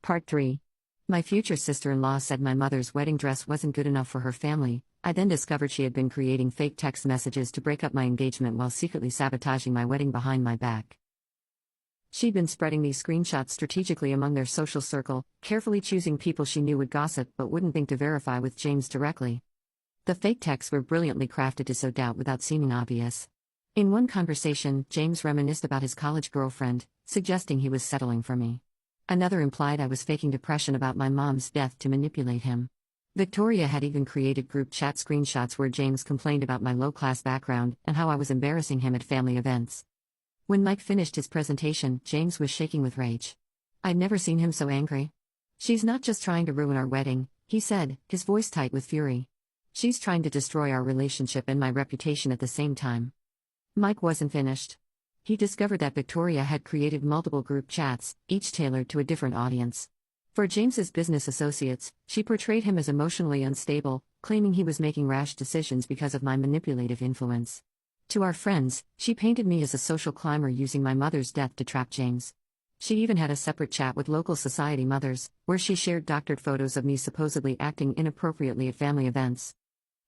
Part 3. My future sister-in-law said my mother's wedding dress wasn't good enough for her family. I then discovered she had been creating fake text messages to break up my engagement while secretly sabotaging my wedding behind my back. She'd been spreading these screenshots strategically among their social circle, carefully choosing people she knew would gossip but wouldn't think to verify with James directly. The fake texts were brilliantly crafted to sow doubt without seeming obvious. In one conversation, James reminisced about his college girlfriend, suggesting he was settling for me. Another implied I was faking depression about my mom's death to manipulate him. Victoria had even created group chat screenshots where James complained about my low-class background and how I was embarrassing him at family events. When Mike finished his presentation, James was shaking with rage. I'd never seen him so angry. "She's not just trying to ruin our wedding," he said, his voice tight with fury. "She's trying to destroy our relationship and my reputation at the same time." Mike wasn't finished. He discovered that Victoria had created multiple group chats, each tailored to a different audience. For James's business associates, she portrayed him as emotionally unstable, claiming he was making rash decisions because of my manipulative influence. To our friends, she painted me as a social climber using my mother's death to trap James. She even had a separate chat with local society mothers, where she shared doctored photos of me supposedly acting inappropriately at family events.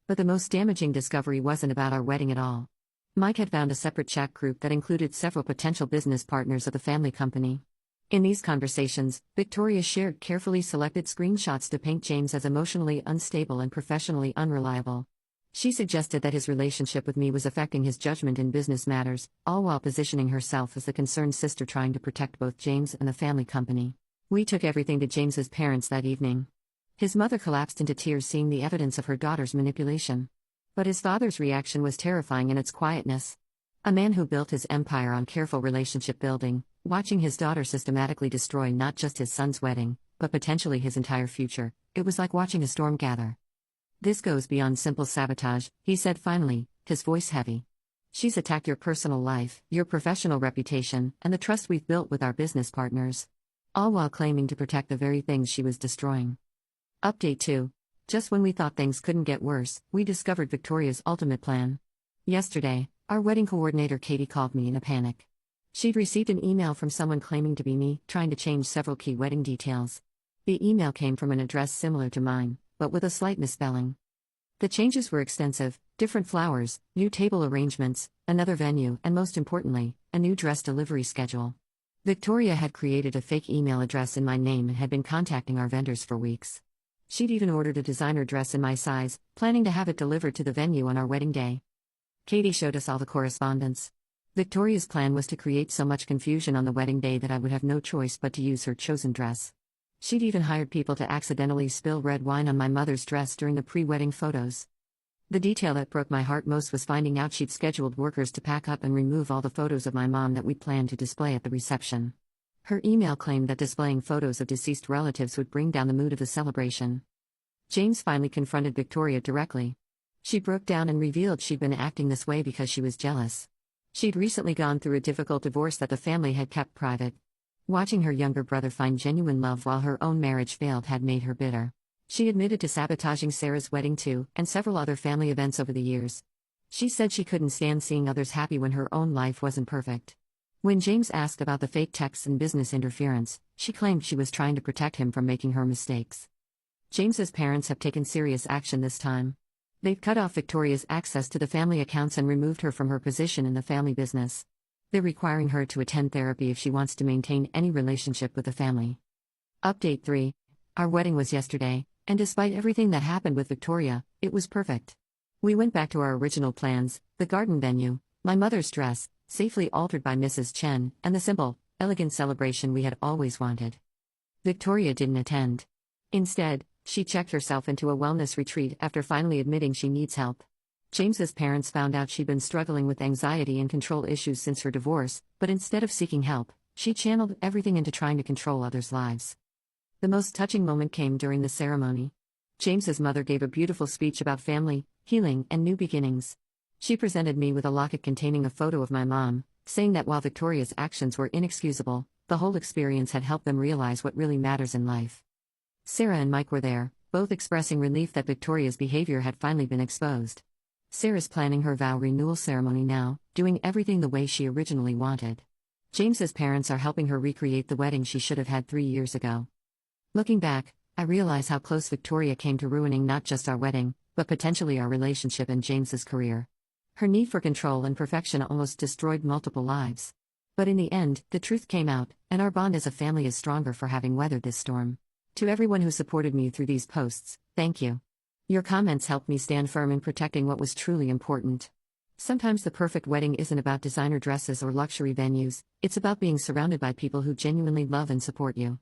But the most damaging discovery wasn't about our wedding at all. Mike had found a separate chat group that included several potential business partners of the family company. In these conversations, Victoria shared carefully selected screenshots to paint James as emotionally unstable and professionally unreliable. She suggested that his relationship with me was affecting his judgment in business matters, all while positioning herself as the concerned sister trying to protect both James and the family company. We took everything to James's parents that evening. His mother collapsed into tears seeing the evidence of her daughter's manipulation. But his father's reaction was terrifying in its quietness. A man who built his empire on careful relationship building, watching his daughter systematically destroy not just his son's wedding, but potentially his entire future, it was like watching a storm gather. "This goes beyond simple sabotage," he said finally, his voice heavy. "She's attacked your personal life, your professional reputation, and the trust we've built with our business partners. All while claiming to protect the very things she was destroying." Update 2. Just when we thought things couldn't get worse, we discovered Victoria's ultimate plan. Yesterday, our wedding coordinator Katie called me in a panic. She'd received an email from someone claiming to be me, trying to change several key wedding details. The email came from an address similar to mine, but with a slight misspelling. The changes were extensive: different flowers, new table arrangements, another venue, and most importantly, a new dress delivery schedule. Victoria had created a fake email address in my name and had been contacting our vendors for weeks. She'd even ordered a designer dress in my size, planning to have it delivered to the venue on our wedding day. Katie showed us all the correspondence. Victoria's plan was to create so much confusion on the wedding day that I would have no choice but to use her chosen dress. She'd even hired people to accidentally spill red wine on my mother's dress during the pre-wedding photos. The detail that broke my heart most was finding out she'd scheduled workers to pack up and remove all the photos of my mom that we'd planned to display at the reception. Her email claimed that displaying photos of deceased relatives would bring down the mood of the celebration. James finally confronted Victoria directly. She broke down and revealed she'd been acting this way because she was jealous. She'd recently gone through a difficult divorce that the family had kept private. Watching her younger brother find genuine love while her own marriage failed had made her bitter. She admitted to sabotaging Sarah's wedding too, and several other family events over the years. She said she couldn't stand seeing others happy when her own life wasn't perfect. When James asked about the fake texts and business interference, she claimed she was trying to protect him from making her mistakes. James's parents have taken serious action this time. They've cut off Victoria's access to the family accounts and removed her from her position in the family business. They're requiring her to attend therapy if she wants to maintain any relationship with the family. Update 3. Our wedding was yesterday, and despite everything that happened with Victoria, it was perfect. We went back to our original plans: the garden venue, my mother's dress, safely altered by Mrs. Chen, and the simple, elegant celebration we had always wanted. Victoria didn't attend. Instead, she checked herself into a wellness retreat after finally admitting she needs help. James's parents found out she'd been struggling with anxiety and control issues since her divorce, but instead of seeking help, she channeled everything into trying to control others' lives. The most touching moment came during the ceremony. James's mother gave a beautiful speech about family, healing, and new beginnings. She presented me with a locket containing a photo of my mom, saying that while Victoria's actions were inexcusable, the whole experience had helped them realize what really matters in life. Sarah and Mike were there, both expressing relief that Victoria's behavior had finally been exposed. Sarah's planning her vow renewal ceremony now, doing everything the way she originally wanted. James's parents are helping her recreate the wedding she should have had 3 years ago. Looking back, I realize how close Victoria came to ruining not just our wedding, but potentially our relationship and James's career. Her need for control and perfection almost destroyed multiple lives. But in the end, the truth came out, and our bond as a family is stronger for having weathered this storm. To everyone who supported me through these posts, thank you. Your comments helped me stand firm in protecting what was truly important. Sometimes the perfect wedding isn't about designer dresses or luxury venues, it's about being surrounded by people who genuinely love and support you.